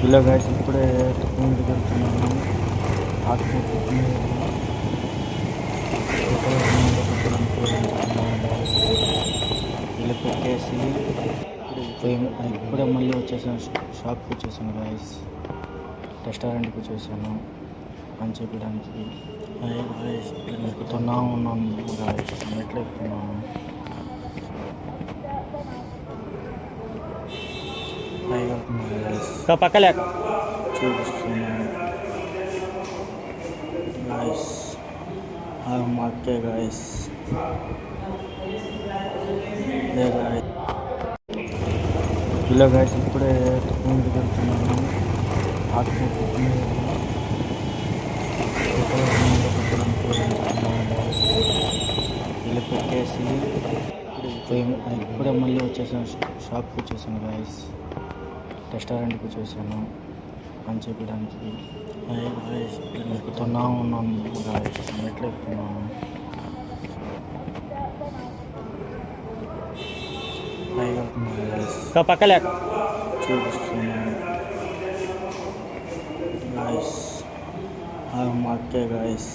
ఇలా గైస్ ఇప్పుడే టిఫిన్కి వెళ్తున్నాను. ఆత్మ టిఫిన్ ఇలా పెట్టేసి ఇప్పుడే మళ్ళీ వచ్చేసాను, షాప్కి వచ్చేసాను గైస్. రెస్టారెంట్కి వచ్చేసాను అని చెప్పడానికి. ఎక్కుతున్నా ఉన్నాను గైస్, మెట్లు ఎక్కుతున్నాను. పక్కలే చూపిస్తున్నాను గైస్. మా అక్కే గైస్. ఇలా గైస్ ఇప్పుడే టిఫిన్కి వెళ్తున్నాను. ఆత్మ టిఫిన్ ఇలా పెట్టేసి ఇప్పుడే మళ్ళీ వచ్చేసాను, షాప్కి వచ్చేసాను గైస్. రెస్టారెంట్కి వచ్చేసాను అని చెప్పడానికి. ఎక్కుతున్నా ఉన్నాను గైస్, మెట్లు ఎక్కుతున్నాను. పక్కలే చూపిస్తున్నాను గైస్. మా అక్కే గైస్.